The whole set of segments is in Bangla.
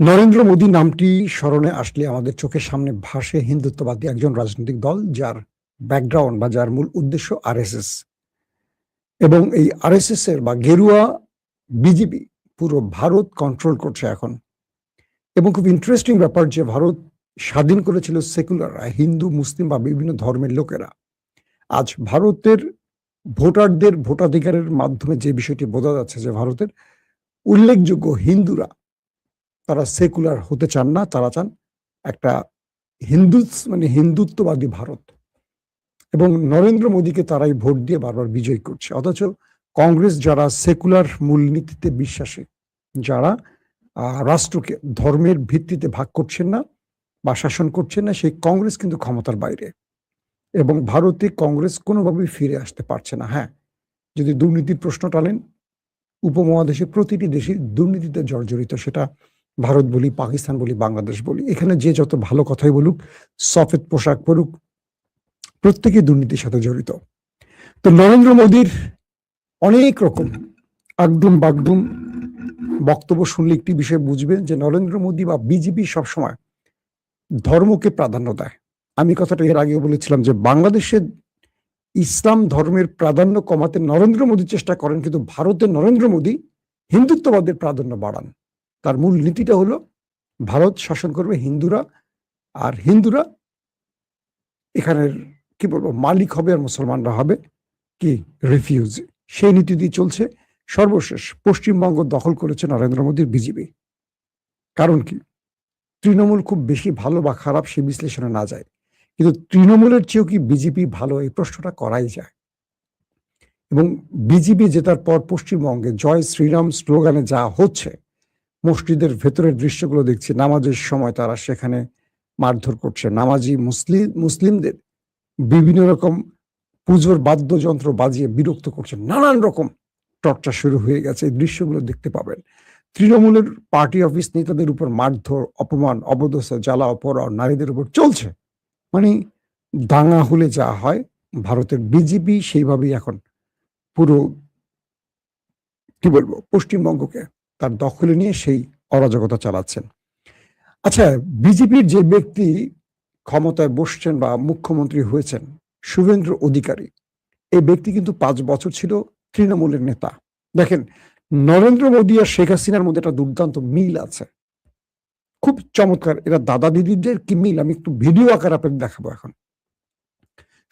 নরেন্দ্র মোদী নামটি স্মরণে আসলে আমাদের চোখের সামনে ভাসে হিন্দুত্ববাদী একজন রাজনৈতিক দল, যার ব্যাকগ্রাউন্ড বা যার মূল উদ্দেশ্য আরএসএস। এবং এই আরএসএস এর বা গেরুয়া বিজেপি পুরো ভারত কন্ট্রোল করছে এখন। এবং খুব ইন্টারেস্টিং ব্যাপার যে ভারত স্বাধীন করেছিল সেকুলাররা, হিন্দু মুসলিম বা বিভিন্ন ধর্মের লোকেরা। আজ ভারতের ভোটারদের ভোটাধিকারের মাধ্যমে যে বিষয়টি বোঝা যাচ্ছে যে ভারতের উল্লেখযোগ্য হিন্দুরা তারা সেকুলার হতে চান না, তারা চান একটা হিন্দুত্ববাদী ভারত। এবং নরেন্দ্র মোদীকে তারাই ভোট দিয়ে বারবার বিজয়ী করছে। অথচ কংগ্রেস, যারা সেকুলার মূলনীতিতে বিশ্বাসী, যারা রাষ্ট্রকে ধর্মের ভিত্তিতে ভাগ করছেন না বা শাসন করছেন না, সেই কংগ্রেস কিন্তু ক্ষমতার বাইরে। এবং ভারতে কংগ্রেস কোনোভাবেই ফিরে আসতে পারছে না। হ্যাঁ, যদি দুর্নীতির প্রশ্ন টানেন, উপমহাদেশে প্রতিটি দেশই দুর্নীতিতে জর্জরিত। সেটা ভারত বলি, পাকিস্তান বলি, বাংলাদেশ বলি, এখানে যে যত ভালো কথাই বলুক, সফেদ পোশাক পরুক, প্রত্যেকেই দুর্নীতির সাথে জড়িত। তো নরেন্দ্র মোদীর অনেক রকম আগদুম বাগদুম বক্তব্য শুনলে একটি বিষয় বুঝবেন যে নরেন্দ্র মোদী বা বিজেপি সবসময় ধর্মকে প্রাধান্য দেয়। আমি কথাটা এর আগেও বলেছিলাম যে বাংলাদেশের ইসলাম ধর্মের প্রাধান্য কমাতে নরেন্দ্র মোদী চেষ্টা করেন, কিন্তু ভারতের নরেন্দ্র মোদী হিন্দুত্ববাদের প্রাধান্য বাড়ান। তার মূল নীতিটা হলো ভারত শাসন করবে হিন্দুরা, আর হিন্দুরা এখানের কি বলবো মালিক হবে আর মুসলমানরা হবে কি রিফিউজি। সেই নীতি দিয়ে চলছে। সর্বশেষ পশ্চিমবঙ্গ দখল করেছে নরেন্দ্র মোদীর বিজেপি। কারণ কি? তৃণমূল খুব বেশি ভালো বা খারাপ সে বিশ্লেষণে না যায়, কিন্তু তৃণমূলের চেয়েও কি বিজেপি ভালো, এই প্রশ্নটা করাই যায়। এবং বিজেপি জেতার পর পশ্চিমবঙ্গে জয় শ্রীরাম স্লোগানে যা হচ্ছে, মসজিদের ভেতরের দৃশ্যগুলো দেখছি, নামাজের সময় তারা সেখানে মারধর করছে, নামাজি মুসলিমদের বিভিন্ন রকম পুজোর বাদ্যযন্ত্র বাজিয়ে বিরক্ত করছে, নানান রকম চর্চা শুরু হয়ে গেছে। এই দৃশ্যগুলো দেখতে পাবেন। তৃণমূলের পার্টি অফিস নেতাদের উপর মারধর, অপমান, অবদস্থ, জ্বালা অপহরণ নারীদের উপর চলছে। মানে দাঙ্গা হলে যা হয়, ভারতের বিজেপি সেইভাবেই এখন পুরো কি বলবো পশ্চিমবঙ্গকে তার দখলে নিয়ে সেই অরাজকতা চালাচ্ছেন। আচ্ছা, বিজেপির যে ব্যক্তি ক্ষমতায় বসছেন বা মুখ্যমন্ত্রী হয়েছেন, শুভেন্দু অধিকারী, এই ব্যক্তি কিন্তু 5 বছর ছিল তৃণমূলের নেতা। দেখেন, নরেন্দ্র মোদী আর শেখ হাসিনার মধ্যে একটা দুর্দান্ত মিল আছে, খুব চমৎকার। এরা দাদা দিদিদের কি মিল, আমি একটু ভিডিও আকারে আপনাকে দেখাবো এখন।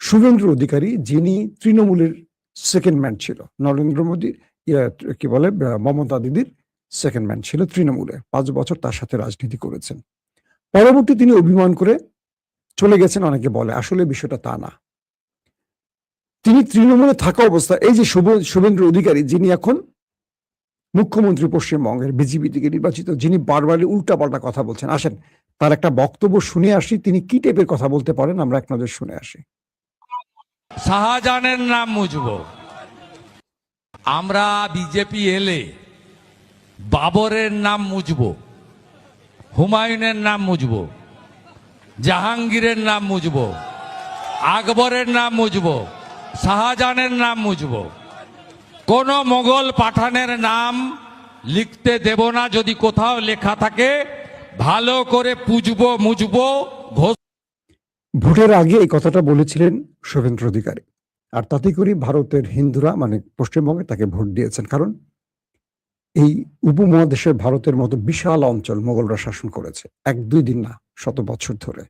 শুভেন্দু অধিকারী, যিনি তৃণমূলের সেকেন্ড ম্যান ছিল, নরেন্দ্র মোদী কি বলে মমতা দিদির সেকেন্ড ম্যান ছিল তৃণমূলে, 5 বছর তার সাথে রাজনীতি করেছেন। পরবর্তী তিনি অভিমান করে চলে গেছেন, অনেকে বলে, আসলে বিষয়টা তা না। তিনি তৃণমূলে থাকা অবস্থায় এই যে শুভেন্দু অধিকারী, যিনি এখন মুখ্যমন্ত্রী পশ্চিমবঙ্গের বিজেপি থেকে নির্বাচিত, যিনি বারবার উল্টাপাল্টা কথা বলছেন, আসেন তার একটা বক্তব্য শুনে আসি, তিনি কি টাইপের কথা বলতে পারেন আমরা এক নজর শুনে আসি। শাহজাহানের নাম মুছবো, আমরা বিজেপি এলে বাবরের নাম মুছবো, হুমায়ুনের নাম মুছবো, জাহাঙ্গীরের নাম মুছবো, আকবরের নাম মুছবো, শাহজাহানের নাম মুছবো। কোন মোগল পাঠানের নাম লিখতে দেব না। যদি কোথাও লেখা থাকে ভালো করে পুজবো মুছবো। ভোটের আগে এই কথাটা বলেছিলেন শুভেন্দু অধিকারী, আর তাতে করে ভারতের হিন্দুরা মানে পশ্চিমবঙ্গে তাকে ভোট দিয়েছেন। কারণ এই উপমহাদেশের ভারতের মতো বিশাল অঞ্চল মোগলরা শাসন করেছে, 1-2 দিন না, 100 বছর ধরে।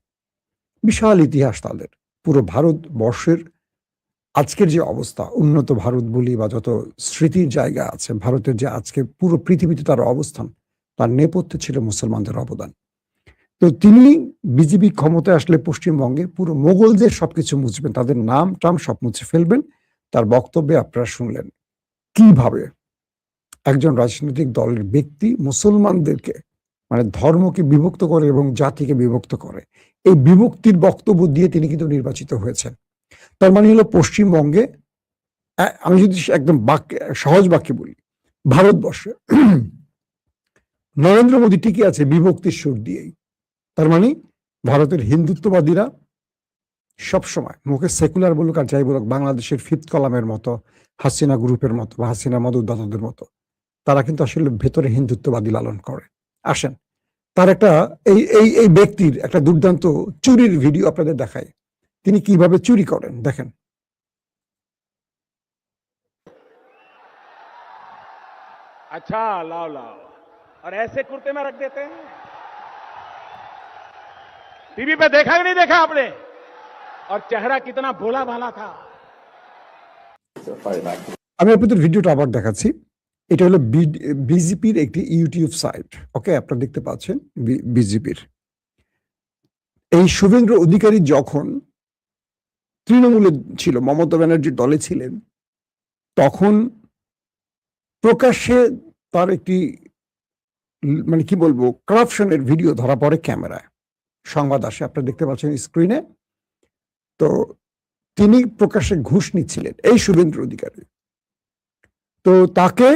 বিশাল ইতিহাস তাদের। পুরো ভারতবর্ষের আজকের যে অবস্থা, উন্নত ভারত বলি বা যত স্মৃতির জায়গা আছে, ভারতের যে আজকে পুরো পৃথিবীতে তার অবস্থান, তার নেপথ্যে ছিল মুসলমানদের অবদান। তো তিনি বিজেপি ক্ষমতায় আসলে পশ্চিমবঙ্গে পুরো মোগলদের সবকিছু মুছবেন, তাদের নাম টাম সব মুছে ফেলবেন। তার বক্তব্যে আপনারা শুনলেন কিভাবে একজন রাজনৈতিক দলের ব্যক্তি মুসলমানদেরকে মানে ধর্মকে বিভক্ত করে এবং জাতিকে বিভক্ত করে। এই বিভক্তির বক্তব্য দিয়ে তিনি কিন্তু নির্বাচিত হয়েছেন। তার মানে হলো পশ্চিমবঙ্গে, আমি যদি একদম সহজ বাক্যে বলি, ভারতবর্ষে নরেন্দ্র মোদী টিকে আছে বিভক্তির সুর দিয়েই। তার মানে ভারতের হিন্দুত্ববাদীরা সবসময় মুখে সেকুলার বলুক আর যাই বলুক, বাংলাদেশের ফিফথ কলামের মতো, হাসিনা গ্রুপের মতো বা হাসিনা মদতদাতাদের মতো, তারা কিন্তু আসলে ভেতরে হিন্দুত্ববাদী লালন করে। আসেন তার একটা এই ব্যক্তির একটা দুর্দান্ত চুরির ভিডিও আপনাদের দেখায়। তিনি কিভাবে চুরি করেন দেখেন। अच्छा लाओ लाओ और ऐसे कुर्ते में रख देते हैं। टीवी पे देखा कि नहीं देखा आपने? और चेहरा कितना भोला भाला था। আমি আপনাদের ভিডিওটা আবার দেখাচ্ছি। এটা হলো বিজেপির একটি ইউটিউব সাইট। ওকে, আপনারা দেখতে পাচ্ছেন বিজেপির। এই শুভেন্দু অধিকারী যখন তৃণমূলে ছিল, মমতা ব্যানার্জির দলে ছিলেন, তখন প্রকাশ্যে তার একটি মানে কি বলবো করাপশনের ভিডিও ধরা পড়ে ক্যামেরায়, সংবাদ আসে, আপনারা দেখতে পাচ্ছেন স্ক্রিনে। তো তিনি প্রকাশ্যে ঘুষ নিচ্ছিলেন এই শুভেন্দু অধিকারী। তো তাকে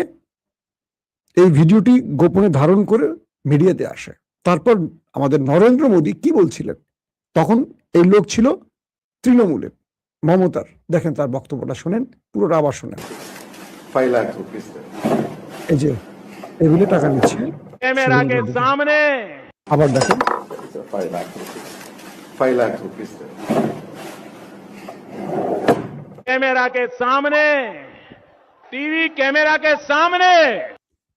এই ভিডিওটি গোপনে ধারণ করে মিডিয়াতে আসে। তারপর আমাদের নরেন্দ্র মোদী কি বলছিলেন, তখন এই লোক ছিল তৃণমূলের, মমতার। দেখেন তার বক্তব্যটা শোনেন, পুরোটা আবার শোনেন। 5 लाख रुपीस এই যে টেবিলে টাকা নিচ্ছে कैमरा के सामने আবার দেখেন। 5 lakh rupees 5 lakh rupees camera के सामने टीवी कैमरा के सामने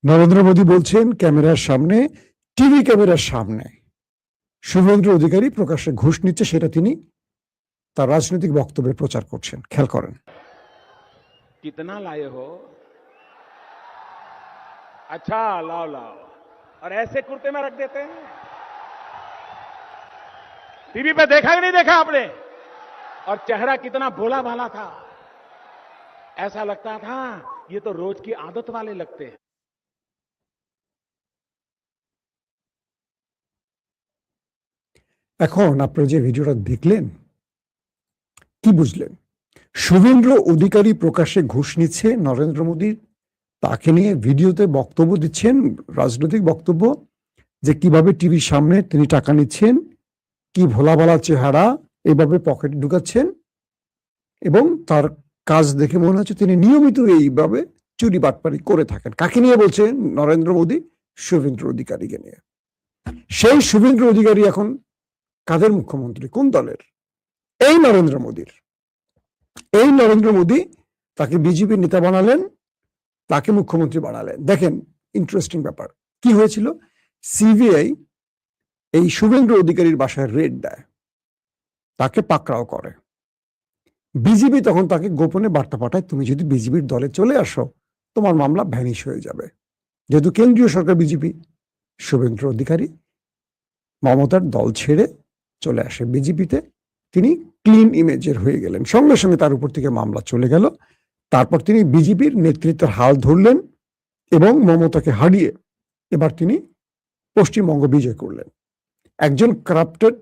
নরেন্দ্র মোদী বলছেন ক্যামেরার সামনে, টিভি ক্যামেরার সামনে শুভেন্দু অধিকারী প্রকাশ্যে ঘুষ নিচ্ছে, সেটা তিনি তার রাজনৈতিক বক্তব্যে প্রচার করছেন। খেয়াল করেন। कितना लाए हो? अच्छा लाओ लाओ और ऐसे कुर्ते में रख देते हैं। टीवी पे देखा कि नहीं देखा आपने? और चेहरा कितना भोला भाला था। ऐसा लगता था ये तो रोज की आदत वाले लगते हैं। এখন আপনারা যে ভিডিওটা দেখলেন, কি বুঝলেন? শুভেন্দু অধিকারী প্রকাশ্যে ঘুষ নিচ্ছে নরেন্দ্র মোদীর, তাকে নিয়ে ভিডিওতে বক্তব্য দিচ্ছেন, রাজনৈতিক বক্তব্য, যে কিভাবে টিভির সামনে তিনি টাকা নিচ্ছেন, কি ভোলা ভালা চেহারা, এভাবে পকেটে ঢুকাচ্ছেন, এবং তার কাজ দেখে মনে হচ্ছে তিনি নিয়মিত এইভাবে চুরি বাটপারি করে থাকেন। কাকে নিয়ে বলছেন নরেন্দ্র মোদী? শুভেন্দু অধিকারীকে নিয়ে। সেই শুভেন্দু অধিকারী এখন কাদের মুখ্যমন্ত্রী, কোন দলের? এই নরেন্দ্র মোদীর। এই নরেন্দ্র মোদী তাকে বিজেপির নেতা বানালেন, তাকে মুখ্যমন্ত্রী বানালেন। দেখেন ইন্টারেস্টিং ব্যাপার কি হয়েছিল। সিবিআই এই শুভেন্দু অধিকারীর বাসায় রেড দেয়, তাকে পাকড়াও করে। বিজেপি তখন তাকে গোপনে বার্তা পাঠায়, তুমি যদি বিজেপির দলে চলে আসো তোমার মামলা ভ্যানিশ হয়ে যাবে। যেহেতু কেন্দ্রীয় সরকার বিজেপি, শুভেন্দু অধিকারী মমতার দল ছেড়ে চলে আসে বিজেপিতে, তিনি ক্লিন ইমেজের হয়ে গেলেন। সঙ্গে সঙ্গে তার উপর থেকে মামলা চলে গেল। তারপর তিনি বিজেপির নেতৃত্বের হাল ধরলেন এবং মমতাকে হারিয়ে এবার তিনি পশ্চিমবঙ্গ বিজয় করলেন। একজন কারাপ্টেড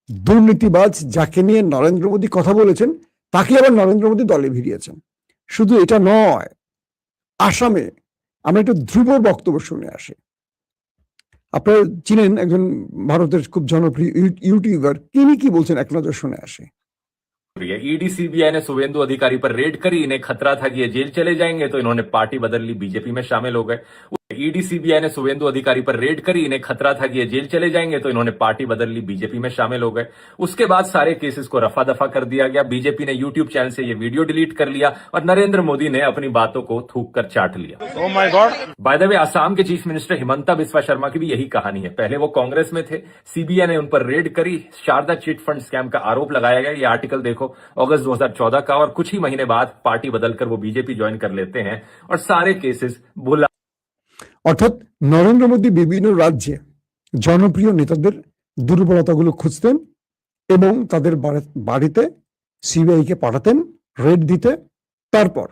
দুর্নীতিবাজ যাকে নিয়ে নরেন্দ্র মোদী কথা বলেছেন, তাকে আবার নরেন্দ্র মোদী দলে ভিড়িয়েছেন। শুধু এটা নয়, আসামে আমরা একটু ধ্রুবর বক্তব্য শুনে আসি। আপনারা চিনেন একজন ভারতের খুব জনপ্রিয় ইউটিউবার, তিনি কি বলছেন এক নজর শুনে আসি। ईडी सीबीआई ने शुभेंदु अधिकारी पर रेड करी, इन्हें खतरा था कि ये जेल चले जाएंगे तो इन्होंने पार्टी बदल ली, बीजेपी में शामिल हो गए। ईडी सीबीआई ने शुभेंदु अधिकारी पर रेड करी, इन्हें खतरा था कि ये जेल चले जाएंगे तो इन्होंने पार्टी बदल ली, बीजेपी में शामिल हो गए। उसके बाद सारे केसेस को रफा दफा कर दिया गया। बीजेपी ने यूट्यूब चैनल से ये वीडियो डिलीट कर लिया और नरेंद्र मोदी ने अपनी बातों को थूक कर चाट लिया। Oh my God! By the way, Assam के चीफ मिनिस्टर हिमंता बिस्वा शर्मा की भी यही कहानी है। पहले वो कांग्रेस में थे, सीबीआई ने उन पर रेड करी, शारदा चिट फंड स्कैम का आरोप लगाया गया। ये आर्टिकल देखो अगस्त 2014 का, और कुछ ही महीने बाद पार्टी बदलकर वो बीजेपी ज्वाइन कर लेते हैं और सारे केसेस भुला। অর্থাৎ নরেন্দ্র মোদী বিভিন্ন রাজ্যে জনপ্রিয় নেতাদের দুর্বলতাগুলো খুঁজতেন এবং তাদের বাড়িতে সিবিআইকে পাঠাতেন রেড দিতে। তারপর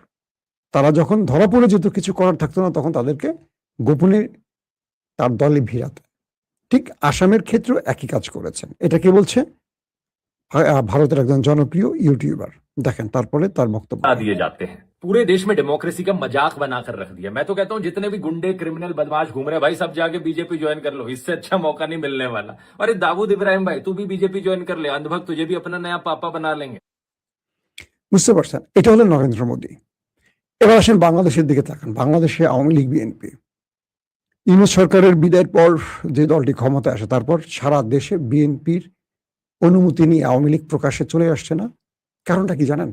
তারা যখন ধরা পড়ে যেত, কিছু করার থাকতো না, তখন তাদেরকে গোপনে তার দলে ভিড়াতেন। ঠিক আসামের ক্ষেত্রেও একই কাজ করেছেন। এটা কে বলছে? ভারতের একজন জনপ্রিয় ইউটিউবার। দেখেন তারপরে তার বক্তব্য। दिए जाते हैं। पूरे देश में डेमोक्रेसी का मजाक बनाकर रख दिया। मैं तो कहता हूं जितने भी गुंडे क्रिमिनल बदमाश घूम रहे हैं, भाई सब जाके बीजेपी ज्वाइन कर लो, इससे अच्छा मौका नहीं मिलने वाला। अरे दाऊद इब्राहिम भाई, तू भी बीजेपी ज्वाइन कर ले, अंधभक्त तुझे भी अपना नया पापा बना लेंगे। বুঝতে পারছেন? এটা হলো নরেন্দ্র মোদী। এবার আসেন বাংলাদেশের দিকে তাকান। বাংলাদেশে আওয়ামী লীগ, বিএনপি ইউনূস সরকারের বিদায়ের পর যে দলটি ক্ষমতায় আসে, তারপর সারা দেশে বিএনপির অনুমতি নিয়ে আওয়ামী লীগ প্রকাশ্যে চলে আসছে না। কারণটা কি জানেন?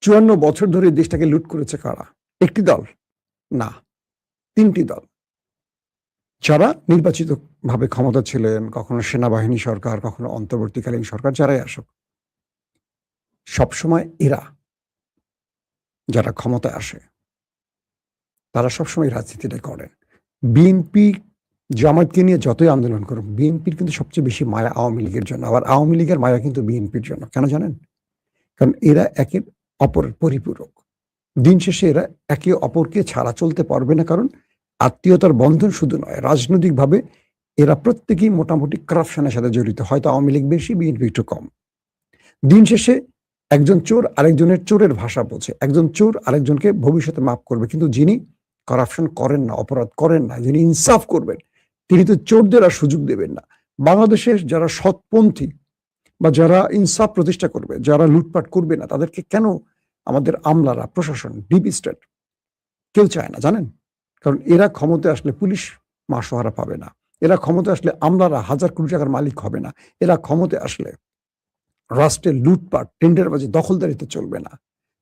৫৪ বছর ধরে দেশটাকে লুট করেছে কারা? একটি দল না, ৩টি দল, যারা নির্বাচিত ভাবে ক্ষমতা ছিলেন, কখনো সেনাবাহিনী সরকার, কখনো অন্তর্বর্তীকালীন সরকার, যারাই আসুক, সবসময় এরা যারা ক্ষমতায় আসে তারা সবসময় রাজনীতিটা করেন। বিএনপি জামাতকে নিয়ে যতই আন্দোলন করুক, বিএনপির কিন্তু সবচেয়ে বেশি মায়া আওয়ামী লীগের জন্য, আবার আওয়ামী লীগের মায়া কিন্তু বিএনপির জন্য। কেন জানেন? কারণ এরা একের অপরের পরিপূরক। দিন শেষে এরা একে অপরকে ছাড়া চলতে পারবে না, কারণ আত্মীয়তার বন্ধন শুধু নয়, রাজনৈতিকভাবে এরা প্রত্যেকেই মোটামুটি করাপশনের সাথে জড়িত। হয়তো আওয়ামী লীগ বেশি, বিএনপি একটু কম। দিন শেষে একজন চোর আরেকজনের চোরের ভাষা বোঝে, একজন চোর আরেকজনকে ভবিষ্যতে মাফ করবে, কিন্তু যিনি করাপশন করেন না, অপরাধ করেন না, যিনি ইনসাফ করবেন, তিনি তো চোরদের আর সুযোগ দেবেন না। বাংলাদেশের যারা সৎপন্থী বা যারা ইনসাফ প্রতিষ্ঠা করবে, যারা লুটপাট করবে না, তাদেরকে কেন আমাদের আমলারা, প্রশাসন, ডিপ স্টেট কেউ চায় না জানেন? কারণ এরা ক্ষমতায় আসলে পুলিশ মাসোহারা পাবে না, এরা ক্ষমতায় আসলে আমলারা হাজার কোটি টাকার মালিক হবে না, এরা ক্ষমতায় আসলে রাষ্ট্রের লুটপাট, টেন্ডারবাজি, দখলদারিতে চলবে না।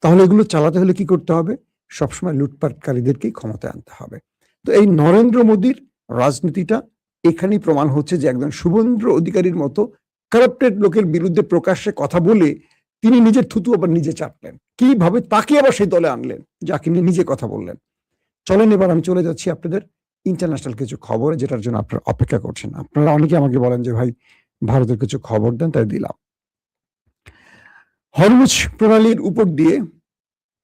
তাহলে এগুলো চালাতে হলে কি করতে হবে? সবসময় লুটপাটকারীদেরকেই ক্ষমতায় আনতে হবে। তো এই নরেন্দ্র মোদীর রাজনীতিটা এখানেই প্রমাণ হচ্ছে যে একজন শুভেন্দু অধিকারীর মতো কারাপ্টেড লোকের বিরুদ্ধে প্রকাশ্যে কথা বলে তিনি নিজের থুতু আবার নিজে চাটলেন। কিভাবে তাকে আবার সেই দলে আনলেন যাকে নিয়ে নিজে কথা বললেন। চলেন এবার আমি চলে যাচ্ছি আপনাদের ইন্টারন্যাশনাল কিছু খবর, যেটার জন্য আপনারা অপেক্ষা করছেন। আপনারা অনেকে আমাকে বলেন যে ভাই ভারতের কিছু খবর দেন, তাই দিলাম। হরমুজ প্রণালীর উপর দিয়ে,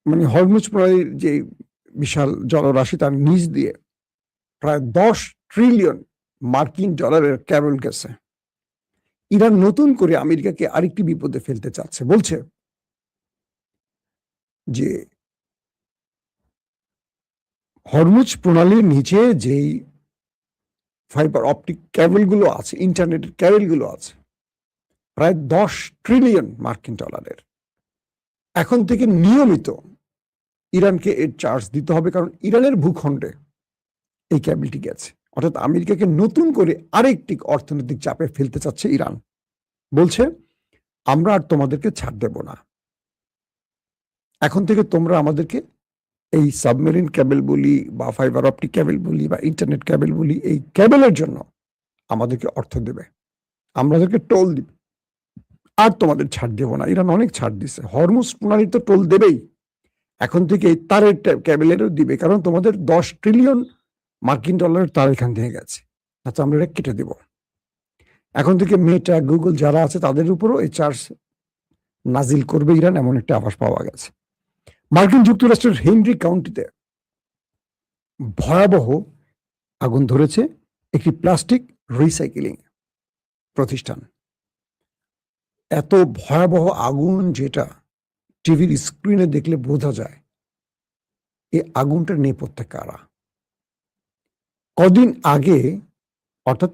মানে হরমুজ প্রণালীর যে বিশাল জলরাশি, তার নিচ দিয়ে প্রায় 10 ট্রিলিয়ন মার্কিন ডলারের ক্যাবল গেছে। ইরান নতুন করে আমেরিকাকে আরেকটি বিপদে ফেলতে চাচ্ছে। বলছে যে হরমুজ প্রণালীর নিচে যেই ফাইবার অপটিক ক্যাবলগুলো আছে, ইন্টারনেটের ক্যাবলগুলো আছে, প্রায় 10 ট্রিলিয়ন মার্কিন ডলারের। এখন থেকে নিয়মিত ইরানকে এর চার্জ দিতে হবে, কারণ ইরানের ভূখণ্ডে এই ক্যাবলটি গেছে। অর্থাৎ আমেরিকাকে নতুন করে আরেকটি অর্থনৈতিক চাপে ফেলতে চাচ্ছে ইরান। বলছে আমরা আর তোমাদেরকে ছাড় দেব না, এখন থেকে তোমরা আমাদেরকে এই সাবমেরিন ক্যাবেল বলি বা ফাইবার অপটিক ক্যাবেল বলি বা ইন্টারনেট ক্যাবেল বলি, এই ক্যাবেলের জন্য আমাদেরকে অর্থ দেবে, আমাদেরকে টোল দিবে, আর তোমাদের ছাড় দেব না। ইরান অনেক ছাড় দিছে, হরমুজ প্রণালী তো টোল দেবেই, এখন থেকে তারের ক্যাবেলেরও দিবে, কারণ তোমাদের 10 ট্রিলিয়ন মার্কিন ডলারের তার এখান থেকে গেছে, আচ্ছা আমরা এটা কেটে দেব। এখন থেকে মেটা, গুগল যারা আছে তাদের উপরও এই চার্জ নাজিল করবে ইরান, এমন একটা আভাস পাওয়া গেছে। মার্কিন যুক্তরাষ্ট্রের হেনরি কাউন্টিতে ভয়াবহ আগুন ধরেছে একটি প্লাস্টিক রিসাইক্লিং প্রতিষ্ঠান। এত ভয়াবহ আগুন যেটা টিভির স্ক্রিনে দেখলে বোঝা যায় এই আগুনটার নেপথ্যে কারা। কদিন আগে, অর্থাৎ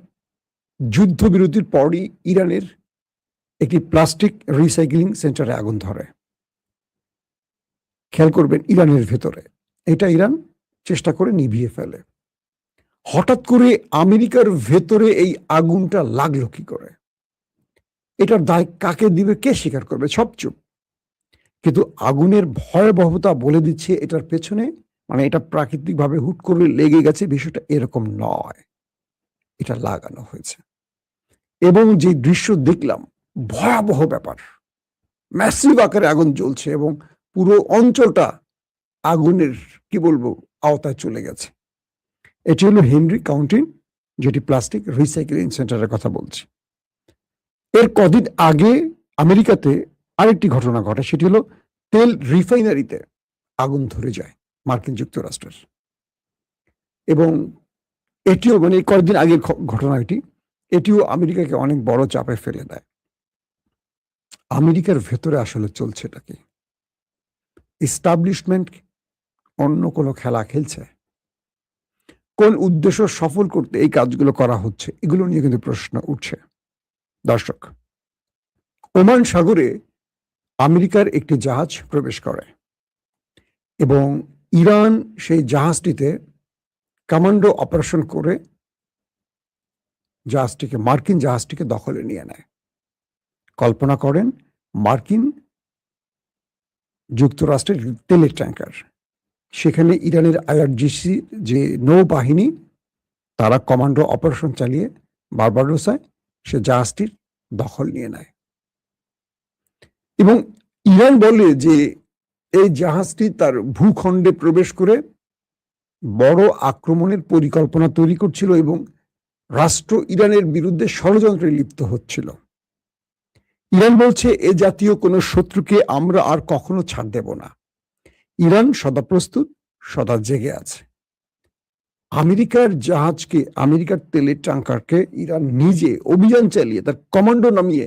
যুদ্ধবিরতির পরই ইরানের একটি প্লাস্টিক রিসাইক্লিং সেন্টারে আগুন ধরে। খেয়াল করবেন, ইরানের ভেতরে। এটা ইরান চেষ্টা করে নিভিয়ে ফেলে। হঠাৎ করে আমেরিকার ভেতরে এই আগুনটা লাগলো কি করে? এটার দায় কাকে দিবে, কে স্বীকার করবে? সব চুপ। কিন্তু আগুনের ভয়াবহতা বলে দিচ্ছে এটার পেছনে, মানে এটা প্রাকৃতিকভাবে হুট করে লেগে গেছে, বিষয়টা এরকম নয়, এটা লাগানো হয়েছে। এবং যে দৃশ্য দেখলাম, ভয়াবহ ব্যাপার, ম্যাসিভ আকারে আগুন জ্বলছে এবং পুরো অঞ্চলটা আগুনের কি বলবো আওতায় চলে গেছে। এটি হলো হেনরি কাউন্টি, যেটি প্লাস্টিক রিসাইক্লিং সেন্টারের কথা বলছি। এর কদিন আগে আমেরিকাতে আরেকটি ঘটনা ঘটে, সেটি হলো তেল রিফাইনারিতে আগুন ধরে যায় মার্কিন যুক্তরাষ্ট্রের। এবং এটিও, মানে কয়েকদিন আগের ঘটনা এটিও আমেরিকাকে অনেক বড় চাপে ফেলে দেয়। আমেরিকার ভেতরে আসলে চলছে এটা কি? এস্টাবলিশমেন্ট অন্য কোনো খেলা খেলছে? কোন উদ্দেশ্য সফল করতে এই কাজগুলো করা হচ্ছে, এগুলো নিয়ে কিন্তু প্রশ্ন উঠছে। দর্শক, ওমান সাগরে আমেরিকার একটি জাহাজ প্রবেশ করে এবং ইরান সেই জাহাজটিতে কমান্ডো অপারেশন করে মার্কিন জাহাজটিকে দখলে নিয়ে নেয়। কল্পনা করেন, মার্কিন যুক্তরাষ্ট্রের তেলের ট্যাঙ্কার, সেখানে ইরানের IRGC যে নৌবাহিনী, তারা কমান্ডো অপারেশন চালিয়ে বারবাডোসায় সে জাহাজটির দখল নিয়ে নেয়। এবং ইরান বলে যে এই জাহাজটি তার ভূখণ্ডে প্রবেশ করে বড় আক্রমণের পরিকল্পনা তৈরি করছিল এবং রাষ্ট্র ইরানের বিরুদ্ধে ষড়যন্ত্রে লিপ্ত হচ্ছিল। ইরান বলছে এ জাতীয় কোনো শত্রুকে আমরা আর কখনো ছাড় দেব না। ইরান সদা প্রস্তুত, সদা জেগে আছে। আমেরিকার জাহাজকে, আমেরিকার তেলের ট্যাঙ্কারকে ইরান নিজে অভিযান চালিয়ে তার কমান্ডো নামিয়ে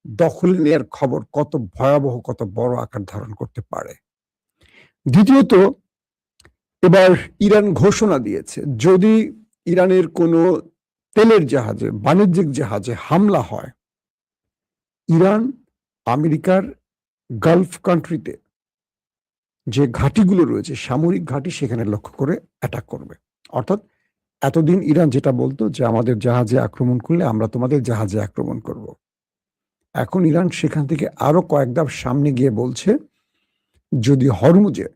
দখলে নেয়ার খবর কত ভয়াবহ, কত বড় আকার ধারণ করতে পারে। দ্বিতীয়ত, এবার ইরান ঘোষণা দিয়েছে যদি ইরানের কোনো তেলের জাহাজে, বাণিজ্যিক জাহাজে হামলা হয়, ইরান আমেরিকার গালফ কান্ট্রিতে যে ঘাঁটিগুলো রয়েছে, সামরিক ঘাঁটি, সেখানে লক্ষ্য করে অ্যাটাক করবে। অর্থাৎ এতদিন ইরান যেটা বলতো যে আমাদের জাহাজে আক্রমণ করলে আমরা তোমাদের জাহাজে আক্রমণ করব, এখন ইরান সেখান থেকে আরো কয়েক ধাপ সামনে গিয়ে বলছে যদি হরমুজে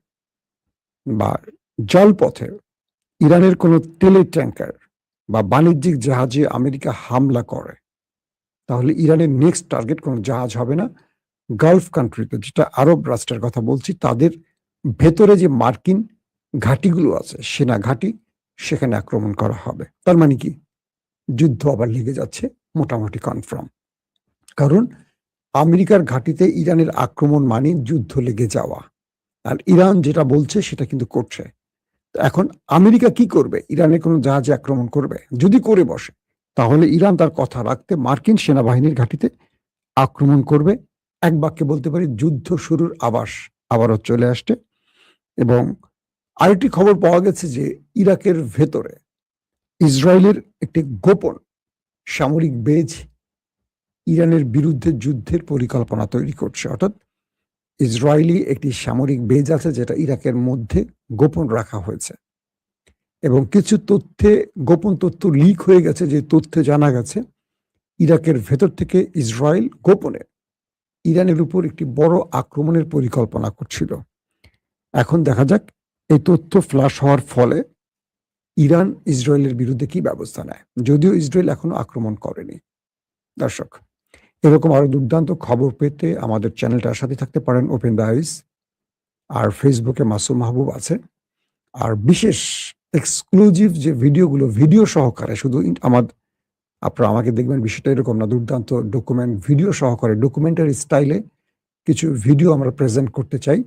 বা জলপথে ইরানের কোনো তেলের ট্যাঙ্কার বা বাণিজ্যিক জাহাজে আমেরিকা হামলা করে, তাহলে ইরানের নেক্সট টার্গেট কোনো জাহাজ হবে না, গালফ কান্ট্রিতে, যেটা আরব রাষ্ট্রের কথা বলছি, তাদের ভেতরে যে মার্কিন ঘাঁটিগুলো আছে, সেনা ঘাঁটি, সেখানে আক্রমণ করা হবে। তার মানে কি, যুদ্ধ আবার লেগে যাচ্ছে, মোটামুটি কনফার্ম। কারণ আমেরিকার ঘাঁটিতে ইরানের আক্রমণ মানে যুদ্ধ লেগে যাওয়া, আর ইরান যেটা বলছে সেটা কিন্তু করছে। এখন আমেরিকা কি করবে? ইরানের কোনো জাহাজে আক্রমণ করবে? যদি করে বসে, তাহলে ইরান তার কথা রাখতে মার্কিন সেনাবাহিনীর ঘাঁটিতে আক্রমণ করবে। এক বাক্যে বলতে পারি যুদ্ধ শুরুর আভাস আবারও চলে আসছে। এবং আরেকটি খবর পাওয়া গেছে যে ইরাকের ভেতরে ইসরায়েলের একটি গোপন সামরিক বেজ ইরানের বিরুদ্ধে যুদ্ধের পরিকল্পনা তৈরি করছে। অর্থাৎ ইসরায়েলি একটি সামরিক বেজ আছে যেটা ইরাকের মধ্যে গোপন রাখা হয়েছে, এবং কিছু গোপন তথ্য লিক হয়ে গেছে, যে তথ্যে জানা গেছে ইরাকের ভেতর থেকে ইসরায়েল গোপনে ইরানের উপর একটি বড় আক্রমণের পরিকল্পনা করছিল। এখন দেখা যাক এই তথ্য ফ্লাশ হওয়ার ফলে ইরান ইসরায়েলের বিরুদ্ধে কি ব্যবস্থা নেয়, যদিও ইসরায়েল এখনো আক্রমণ করেনি। দর্শক, এরকম আরো দুর্দান্ত খবর পেতে আমাদের চ্যানেলটার সাথে থাকতে পারেন, ওপেন দ্য আইস। আর ফেসবুকে মাসুম মাহবুব আছে। আর বিশেষ এক্সক্লুসিভ যে ভিডিওগুলো, ভিডিও সহকারে, শুধু আপনারা আমাকে দেখবেন, বিষয়টা এরকম না, দুর্দান্ত ভিডিও সহকারে, ডকুমেন্টারি স্টাইলে কিছু ভিডিও আমরা প্রেজেন্ট করতে চাই।